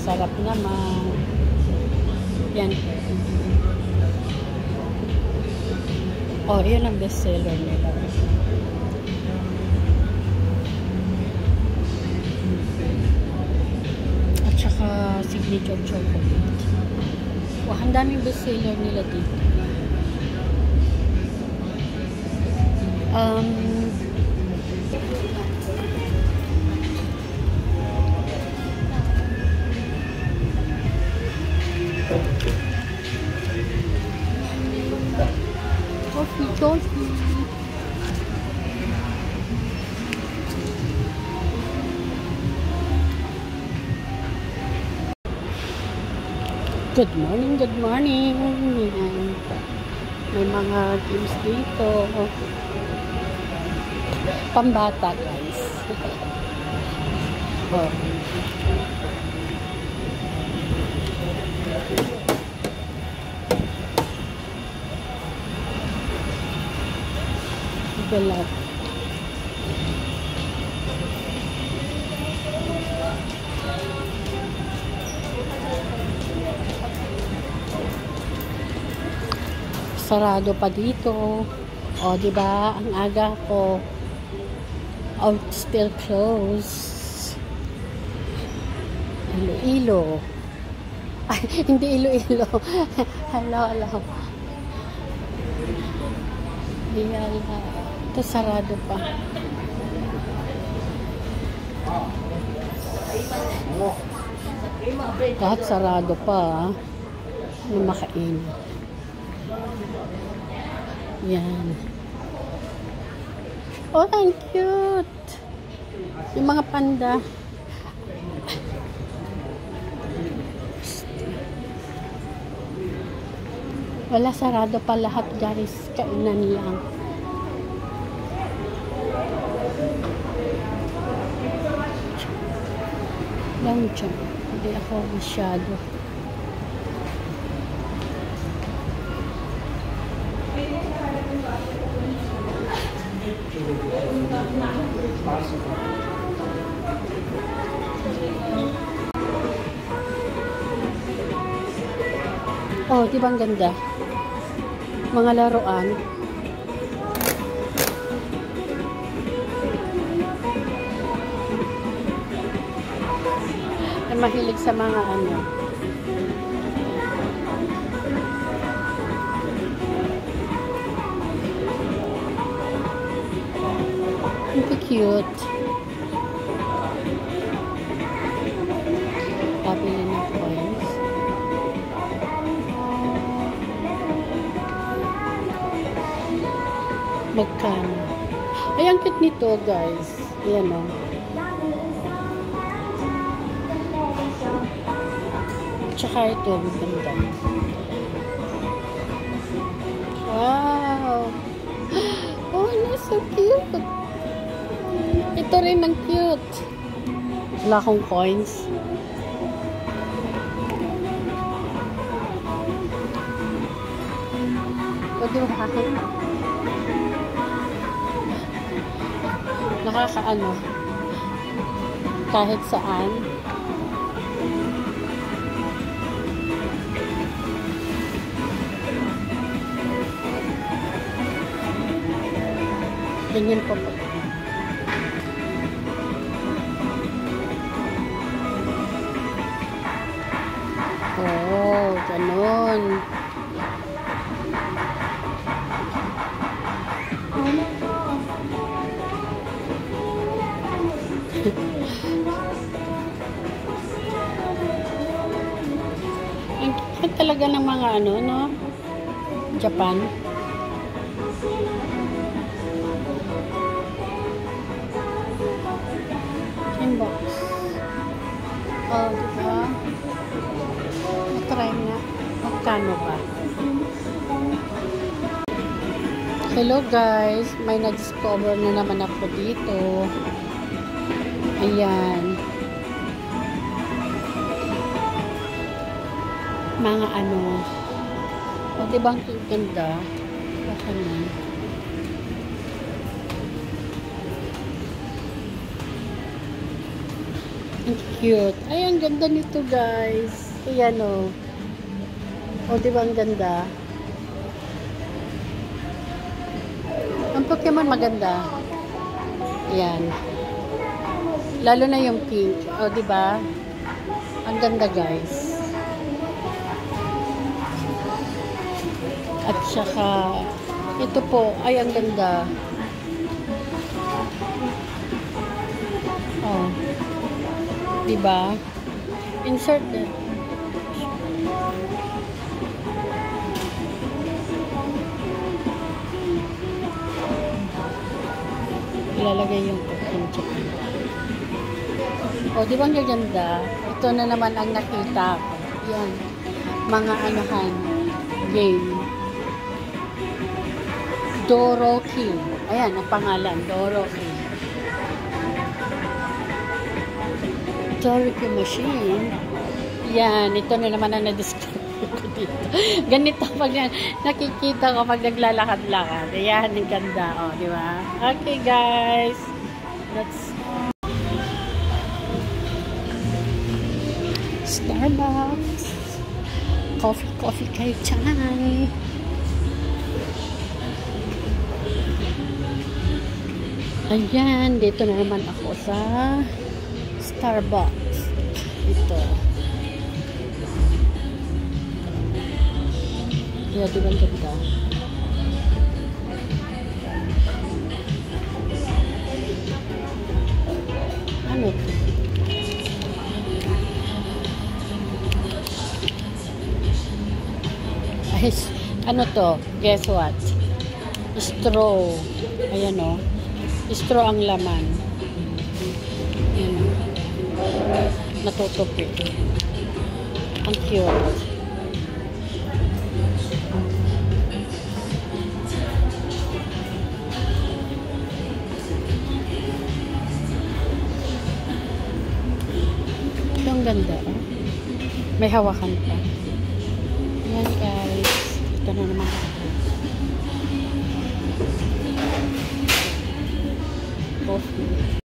Masarap naman. Yan. Oh, yun ang bestseller nila. At saka signature chocolate. Oh, ang daming bestseller nila dito. Coffee. Good morning. Yan. May mga games dito. Pambata, guys. Oh. Galap. Sarado pa dito. O, diba? Ang aga ko. Oh, still closed. Iloilo. Ay, hindi Iloilo. Hello. Iyala. Ito sarado pa. Lahat sarado pa. Ano makain. Yan. Oh, ang cute. Yung mga panda. Wala, sarado pa lahat, guys. Kainan lang. Lang dyan. Hindi ako masyado. Oh, di ba ang ganda? Mga laruan. Ay, mahilig sa mga ano. Ang cute. Pabili ng coins. Magkano? Ay, ang cute nito, guys. Ayan, o. Tsaka ito, maganda. Wow! Oh, no, so cute! Ito rin ang cute. Wala akong coins. O, di ba? Nakakaano. Kahit saan. Ganyan po po. Oh, ganon. Ang cute talaga ng mga ano, no? Japan. Inbox. Oh, diba? Try na. Magkano ba? Hello guys, may na-discover na naman ako dito. Ayan. Mga ano. O, diba ang ganda? Baka na. Ang cute. Ay, ang ganda nito, guys. Ayan, o. O, di ba ang ganda? Ang Pokemon maganda. Ayan. Lalo na yung pink. O, di ba? Ang ganda, guys. At saka, ito po, ay, ang ganda. Oh. Diba? Insert it. Ilalagay yung check. O, di ba ang gaganda? Ito na naman ang nakita ko. Yan. Mga anuhan. Game. Doroki. Ayan, ang pangalan. Doroki. Doroki machine. Yan. Ito na naman ang na-discover ko dito. Ganito pag nakikita ko pag naglalakad-lakad. Ayan, ang ganda. O, di ba? Okay, guys. Let's Starbucks. Coffee kayo dyan. Ayan, dito na naman ako sa Starbucks. Ito. Ayan, diba ang ganda? Ano ito? Ay, ano to? Guess what? Straw. Ayan o. Straw ang laman. Ayan o. Natutupi. Ang cute. Ito ang ganda. Oh. May hawakan pa. Ayan guys. Ito na naman ako. Coffee.